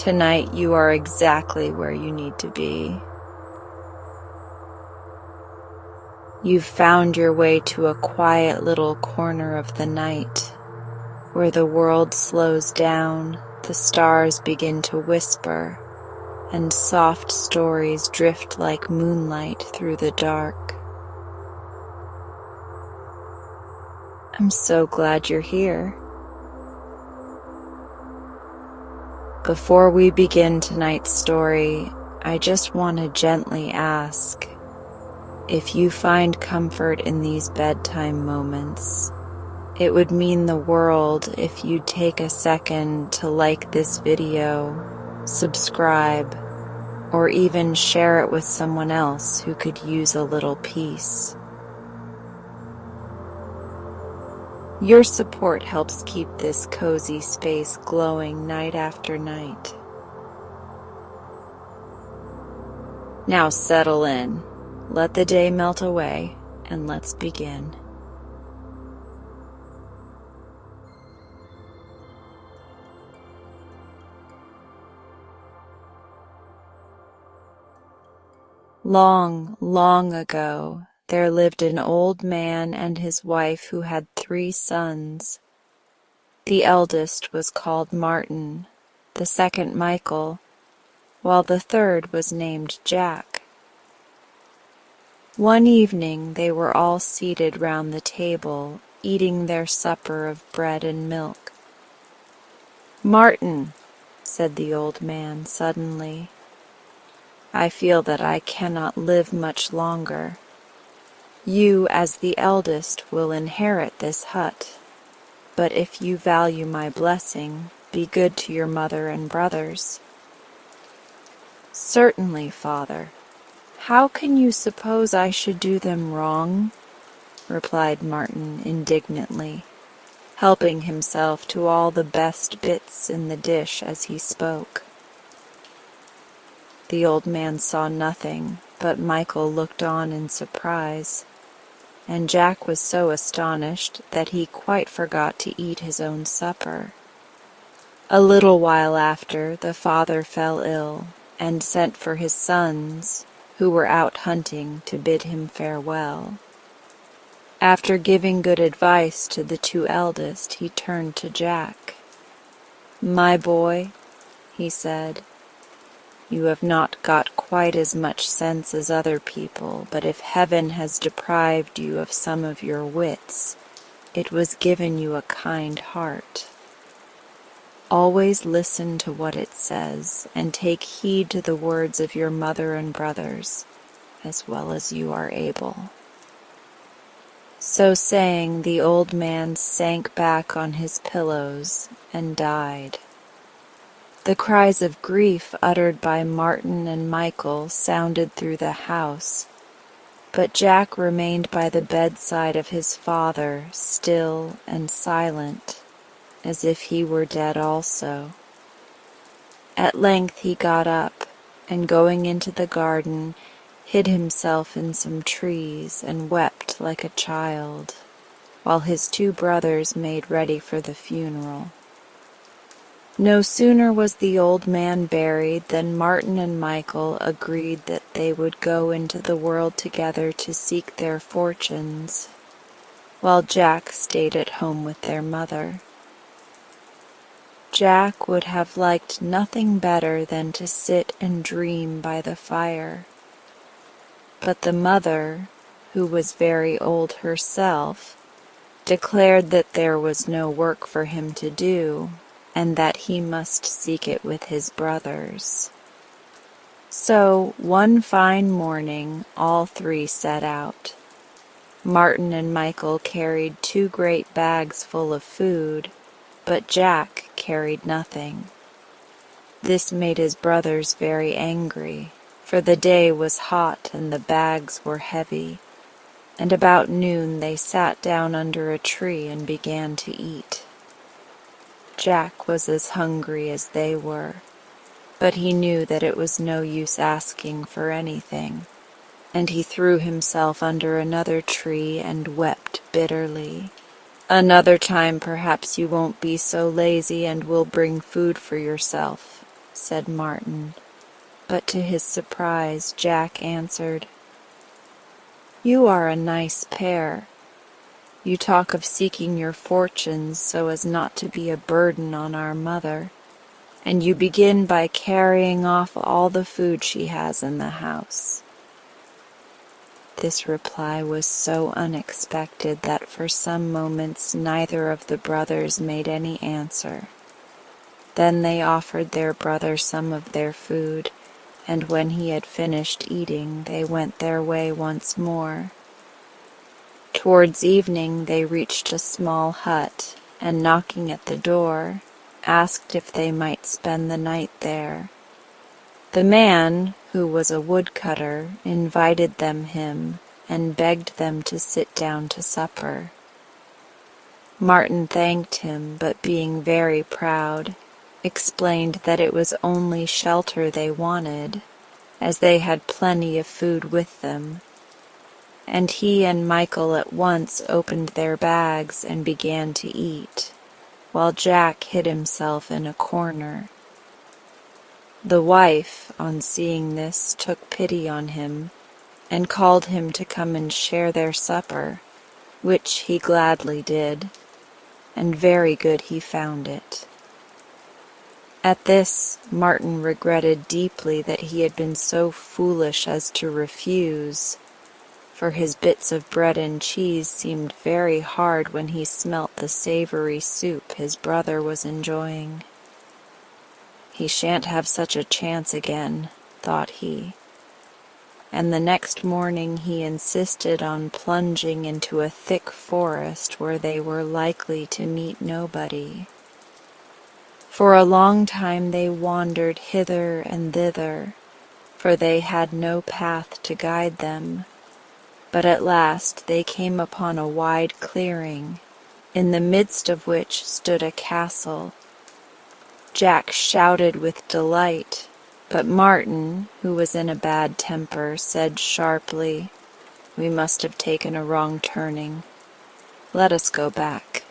Tonight you are exactly where you need to be. You've found your way to a quiet little corner of the night, where the world slows down, the stars begin to whisper, and soft stories drift like moonlight through the dark. I'm so glad you're here. Before we begin tonight's story, I just want to gently ask, if you find comfort in these bedtime moments, it would mean the world if you'd take a second to like this video, subscribe, or even share it with someone else who could use a little peace. Your support helps keep this cozy space glowing night after night. Now settle in, let the day melt away, and let's begin. Long, long ago, there lived an old man and his wife who had 3 sons. The eldest was called Martin, the second Michael, while the third was named Jack. One evening they were all seated round the table, eating their supper of bread and milk. "Martin," said the old man suddenly, "I feel that I cannot live much longer. You, as the eldest, will inherit this hut, but if you value my blessing, be good to your mother and brothers." "Certainly, father. How can you suppose I should do them wrong?" replied Martin indignantly, helping himself to all the best bits in the dish as he spoke. The old man saw nothing, but Michael looked on in surprise, and Jack was so astonished that he quite forgot to eat his own supper. A little while after, the father fell ill, and sent for his sons, who were out hunting, to bid him farewell. After giving good advice to the 2 eldest, he turned to Jack. "My boy," he said, "you have not got quite as much sense as other people, but if heaven has deprived you of some of your wits, it was given you a kind heart. Always listen to what it says, and take heed to the words of your mother and brothers, as well as you are able." So saying, the old man sank back on his pillows and died. The cries of grief uttered by Martin and Michael sounded through the house, but Jack remained by the bedside of his father, still and silent, as if he were dead also. At length he got up, and going into the garden, hid himself in some trees and wept like a child, while his 2 brothers made ready for the funeral. No sooner was the old man buried than Martin and Michael agreed that they would go into the world together to seek their fortunes, while Jack stayed at home with their mother. Jack would have liked nothing better than to sit and dream by the fire, but the mother, who was very old herself, declared that there was no work for him to do, and that he must seek it with his brothers. So, one fine morning, all 3 set out. Martin and Michael carried 2 great bags full of food, but Jack carried nothing. This made his brothers very angry, for the day was hot and the bags were heavy, and about noon they sat down under a tree and began to eat. Jack was as hungry as they were, but he knew that it was no use asking for anything, and he threw himself under another tree and wept bitterly. "Another time perhaps you won't be so lazy and will bring food for yourself," said Martin, but to his surprise Jack answered, "You are a nice pair. You talk of seeking your fortunes so as not to be a burden on our mother, and you begin by carrying off all the food she has in the house." This reply was so unexpected that for some moments neither of the brothers made any answer. Then they offered their brother some of their food, and when he had finished eating, they went their way once more. Towards evening they reached a small hut, and knocking at the door, asked if they might spend the night there. The man, who was a woodcutter, invited them in, and begged them to sit down to supper. Martin thanked him, but being very proud, explained that it was only shelter they wanted, as they had plenty of food with them, and he and Michael at once opened their bags and began to eat, while Jack hid himself in a corner. The wife, on seeing this, took pity on him, and called him to come and share their supper, which he gladly did, and very good he found it. At this, Martin regretted deeply that he had been so foolish as to refuse, for his bits of bread and cheese seemed very hard when he smelt the savory soup his brother was enjoying. "He shan't have such a chance again," thought he, and the next morning he insisted on plunging into a thick forest where they were likely to meet nobody. For a long time they wandered hither and thither, for they had no path to guide them, but at last they came upon a wide clearing, in the midst of which stood a castle. Jack shouted with delight, but Martin, who was in a bad temper, said sharply, "We must have taken a wrong turning. Let us go back."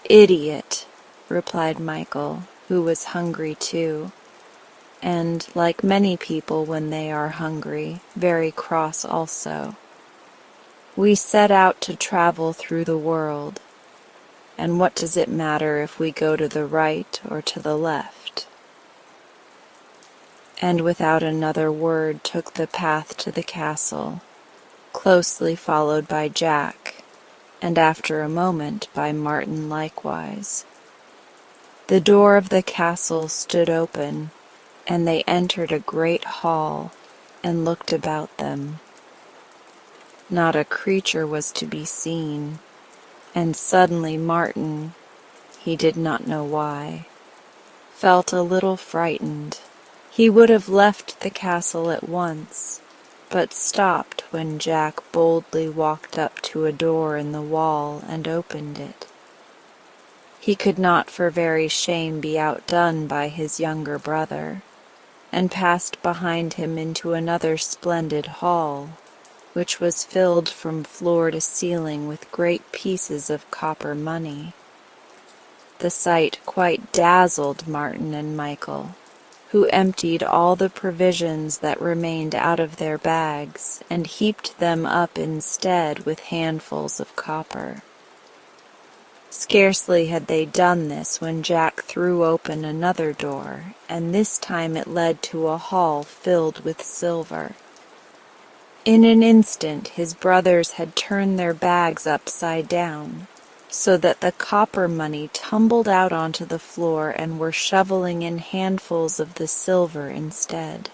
"Idiot," replied Michael, who was hungry too, and, like many people when they are hungry, very cross also. "We set out to travel through the world, and what does it matter if we go to the right or to the left?" And without another word took the path to the castle, closely followed by Jack, and after a moment by Martin likewise. The door of the castle stood open, and they entered a great hall and looked about them. Not a creature was to be seen, and suddenly Martin, he did not know why, felt a little frightened. He would have left the castle at once, but stopped when Jack boldly walked up to a door in the wall and opened it. He could not for very shame be outdone by his younger brother, and passed behind him into another splendid hall, which was filled from floor to ceiling with great pieces of copper money. The sight quite dazzled Martin and Michael, who emptied all the provisions that remained out of their bags and heaped them up instead with handfuls of copper. Scarcely had they done this when Jack threw open another door, and this time it led to a hall filled with silver. In an instant his brothers had turned their bags upside down, so that the copper money tumbled out onto the floor and were shoveling in handfuls of the silver instead.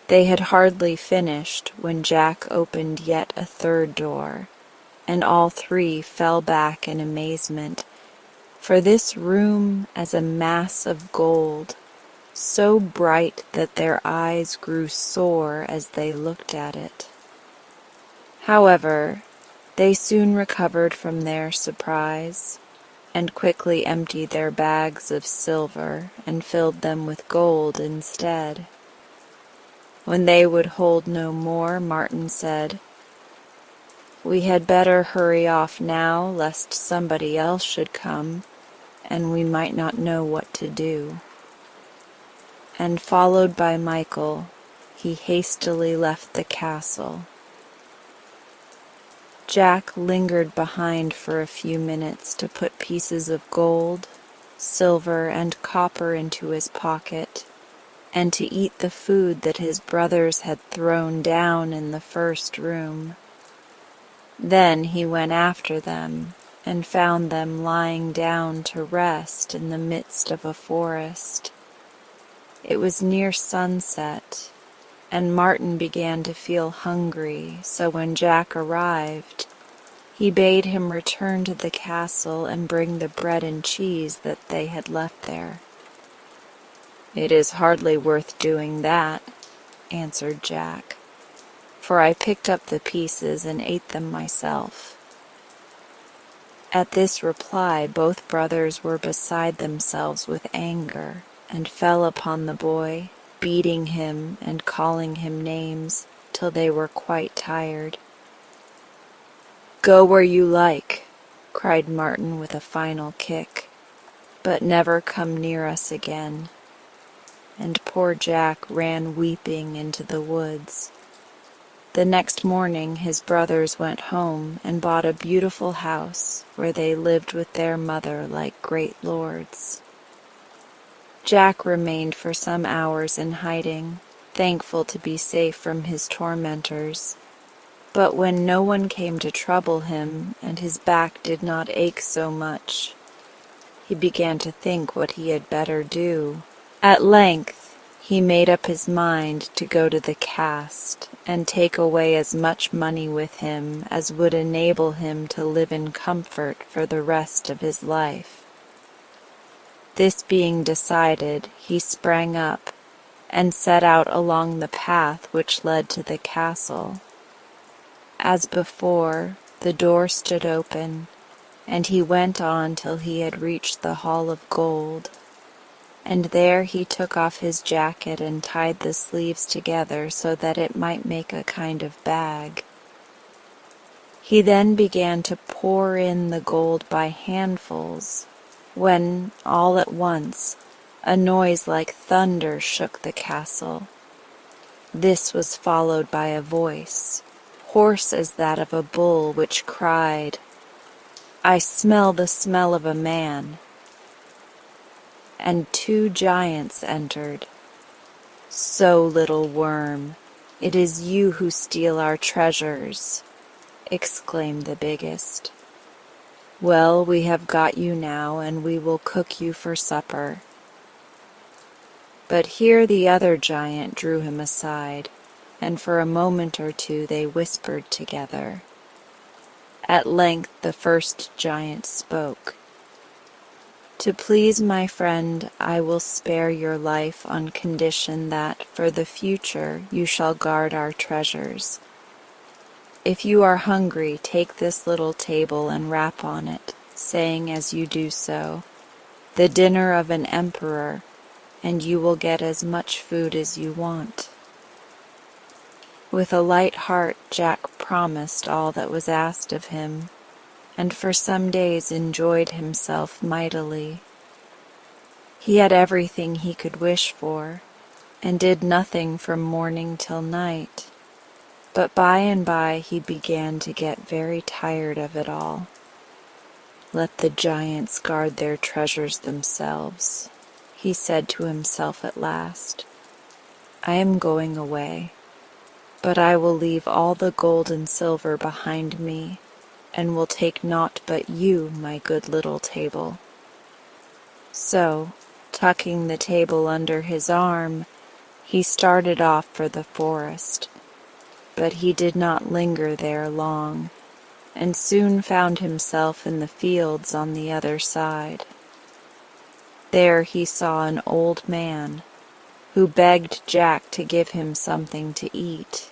They had hardly finished when Jack opened yet a third door, and all three fell back in amazement, for this room as a mass of gold, so bright that their eyes grew sore as they looked at it. However, they soon recovered from their surprise, and quickly emptied their bags of silver and filled them with gold instead. When they would hold no more, Martin said, "We had better hurry off now, lest somebody else should come, and we might not know what to do." And followed by Michael, he hastily left the castle. Jack lingered behind for a few minutes to put pieces of gold, silver, and copper into his pocket, and to eat the food that his brothers had thrown down in the first room. Then he went after them, and found them lying down to rest in the midst of a forest. It was near sunset, and Martin began to feel hungry, so when Jack arrived, he bade him return to the castle and bring the bread and cheese that they had left there. "It is hardly worth doing that," answered Jack, "for I picked up the pieces and ate them myself." At this reply, both brothers were beside themselves with anger, and fell upon the boy, beating him and calling him names till they were quite tired. "Go where you like," cried Martin with a final kick, "but never come near us again." And poor Jack ran weeping into the woods. The next morning his brothers went home and bought a beautiful house where they lived with their mother like great lords. Jack remained for some hours in hiding, thankful to be safe from his tormentors. But when no one came to trouble him and his back did not ache so much, he began to think what he had better do. At length he made up his mind to go to the cast and take away as much money with him as would enable him to live in comfort for the rest of his life. This being decided, he sprang up and set out along the path which led to the castle. As before, the door stood open, and he went on till he had reached the Hall of Gold, and there he took off his jacket and tied the sleeves together so that it might make a kind of bag. He then began to pour in the gold by handfuls, when, all at once, a noise like thunder shook the castle. This was followed by a voice, hoarse as that of a bull, which cried, "I smell the smell of a man." And 2 giants entered. "So, little worm, it is you who steal our treasures," exclaimed the biggest. "Well, we have got you now, and we will cook you for supper." But here the other giant drew him aside, and for a moment or two they whispered together. At length the first giant spoke. "To please my friend, I will spare your life on condition that, for the future, you shall guard our treasures. If you are hungry, take this little table and rap on it, saying as you do so, 'The dinner of an emperor,' and you will get as much food as you want." With a light heart Jack promised all that was asked of him, and for some days enjoyed himself mightily. He had everything he could wish for, and did nothing from morning till night, but by and by he began to get very tired of it all. "Let the giants guard their treasures themselves," he said to himself at last. "I am going away, but I will leave all the gold and silver behind me, and will take naught but you, my good little table." So, tucking the table under his arm, he started off for the forest. But he did not linger there long, and soon found himself in the fields on the other side. There he saw an old man, who begged Jack to give him something to eat.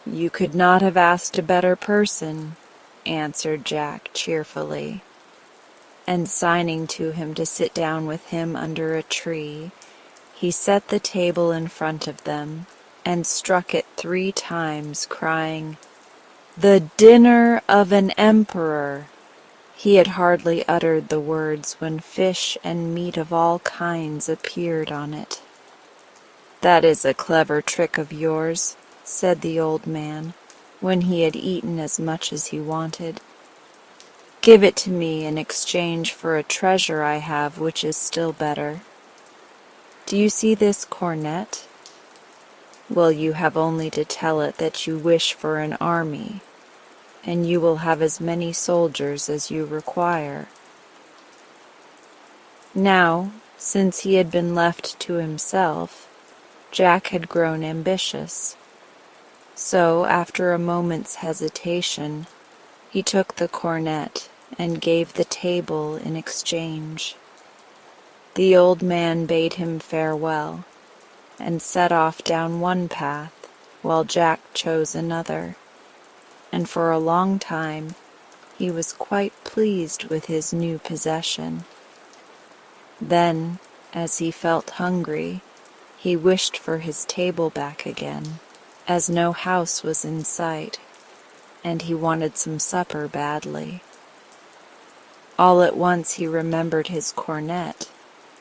"You could not have asked a better person," answered Jack cheerfully, and signing to him to sit down with him under a tree, he set the table in front of them, and struck it 3 times, crying, "The dinner of an emperor!" He had hardly uttered the words when fish and meat of all kinds appeared on it. "That is a clever trick of yours," said the old man, when he had eaten as much as he wanted. "Give it to me in exchange for a treasure I have which is still better. Do you see this cornet? Well, you have only to tell it that you wish for an army, and you will have as many soldiers as you require." Now, since he had been left to himself, Jack had grown ambitious. So, after a moment's hesitation, he took the cornet and gave the table in exchange. The old man bade him farewell, and set off down one path, while Jack chose another, and for a long time he was quite pleased with his new possession. Then, as he felt hungry, he wished for his table back again, as no house was in sight, and he wanted some supper badly. All at once he remembered his cornet,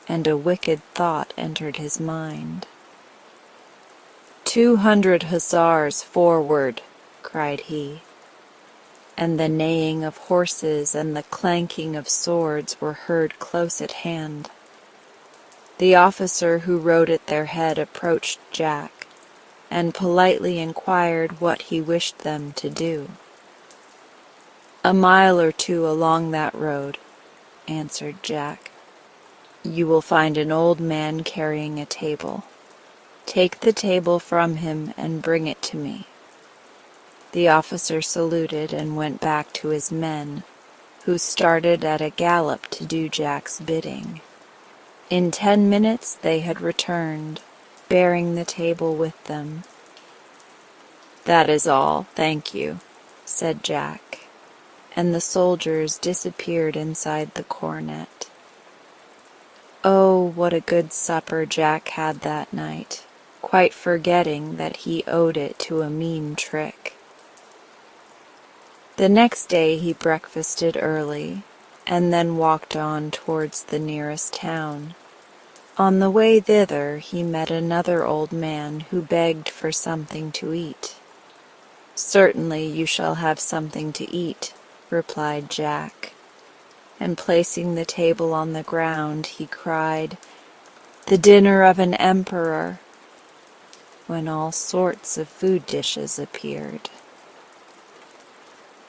and a wicked thought entered his mind. "200 hussars forward!" cried he, and the neighing of horses and the clanking of swords were heard close at hand. The officer who rode at their head approached Jack, and politely inquired what he wished them to do. "A mile or two along that road," answered Jack, "you will find an old man carrying a table. Take the table from him and bring it to me." The officer saluted and went back to his men, who started at a gallop to do Jack's bidding. In 10 minutes they had returned, bearing the table with them. "That is all, thank you," said Jack, and the soldiers disappeared inside the cornet. Oh, what a good supper Jack had that night, quite forgetting that he owed it to a mean trick. The next day he breakfasted early, and then walked on towards the nearest town. On the way thither he met another old man who begged for something to eat. "Certainly you shall have something to eat," replied Jack, and placing the table on the ground he cried, "The dinner of an emperor," when all sorts of food dishes appeared.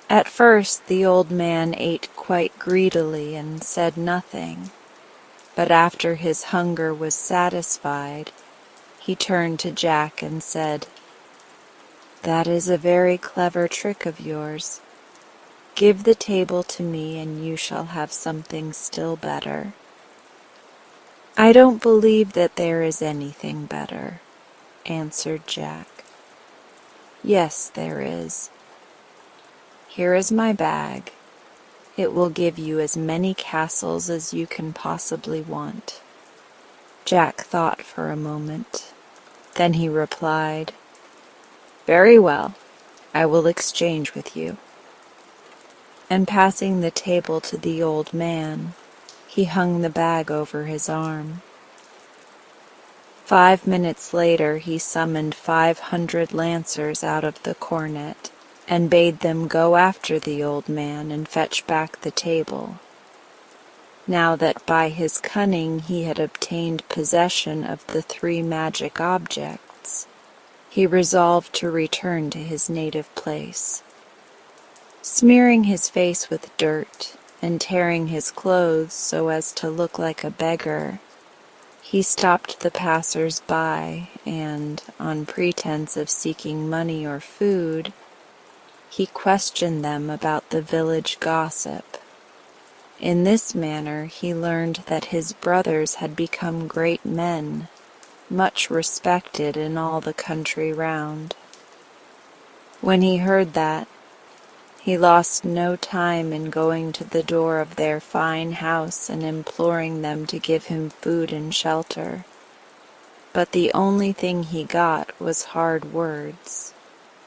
At first the old man ate quite greedily and said nothing, but after his hunger was satisfied, he turned to Jack and said, "That is a very clever trick of yours. Give the table to me and you shall have something still better." "I don't believe that there is anything better," answered Jack. "Yes, there is. Here is my bag. It will give you as many castles as you can possibly want." Jack thought for a moment. Then he replied, "Very well, I will exchange with you." And passing the table to the old man, he hung the bag over his arm. 5 minutes later he summoned 500 lancers out of the cornet, and bade them go after the old man and fetch back the table. Now that by his cunning he had obtained possession of the 3 magic objects, he resolved to return to his native place. Smearing his face with dirt and tearing his clothes so as to look like a beggar, he stopped the passers-by and, on pretense of seeking money or food, he questioned them about the village gossip. In this manner he learned that his brothers had become great men, much respected in all the country round. When he heard that, he lost no time in going to the door of their fine house and imploring them to give him food and shelter. But the only thing he got was hard words,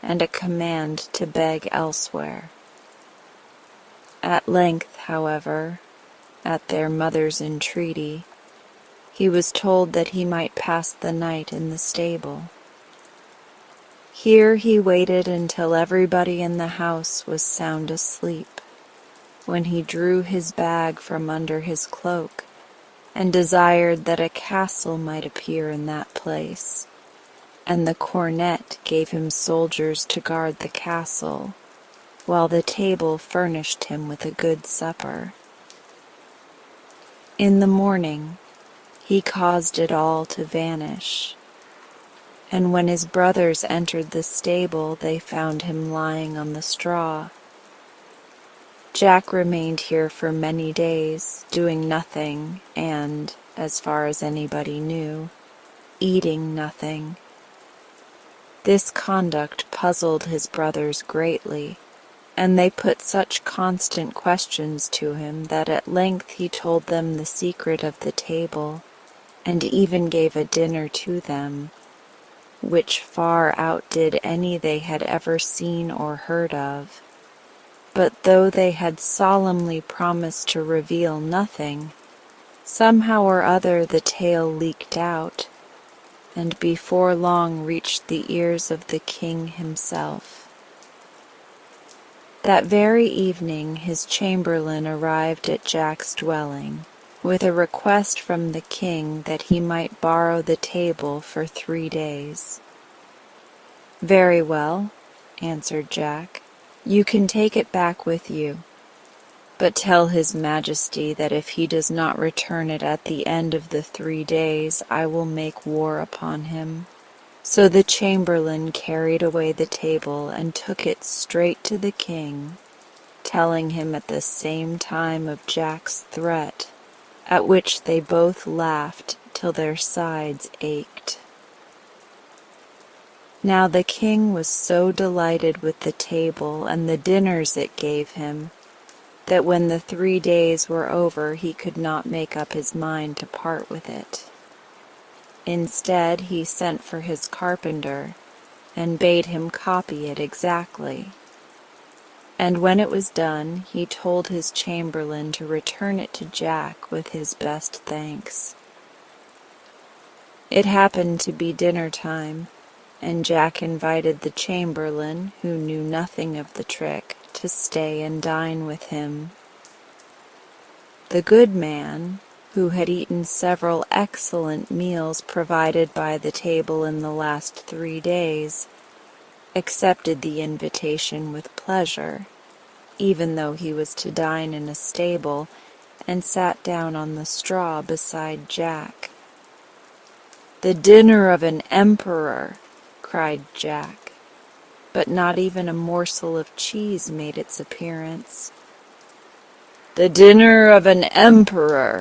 and a command to beg elsewhere. At length, however, at their mother's entreaty, he was told that he might pass the night in the stable. Here he waited until everybody in the house was sound asleep, when he drew his bag from under his cloak and desired that a castle might appear in that place, and the cornet gave him soldiers to guard the castle, while the table furnished him with a good supper. In the morning he caused it all to vanish, and when his brothers entered the stable they found him lying on the straw. Jack remained here for many days, doing nothing and, as far as anybody knew, eating nothing. This conduct puzzled his brothers greatly, and they put such constant questions to him that at length he told them the secret of the table, and even gave a dinner to them, which far outdid any they had ever seen or heard of. But though they had solemnly promised to reveal nothing, somehow or other the tale leaked out, and before long reached the ears of the king himself. That very evening his chamberlain arrived at Jack's dwelling, with a request from the king that he might borrow the table for 3 days. "Very well," answered Jack. "You can take it back with you, but tell his majesty that if he does not return it at the end of the 3 days, I will make war upon him." So the chamberlain carried away the table and took it straight to the king, telling him at the same time of Jack's threat, at which they both laughed till their sides ached. Now the king was so delighted with the table and the dinners it gave him, that when the 3 days were over he could not make up his mind to part with it. Instead, he sent for his carpenter and bade him copy it exactly. And when it was done, he told his chamberlain to return it to Jack with his best thanks. It happened to be dinner time, and Jack invited the chamberlain, who knew nothing of the trick, to stay and dine with him. The good man, who had eaten several excellent meals provided by the table in the last 3 days, accepted the invitation with pleasure, even though he was to dine in a stable, and sat down on the straw beside Jack. "The dinner of an emperor!" cried Jack, but not even a morsel of cheese made its appearance. "The dinner of an emperor!"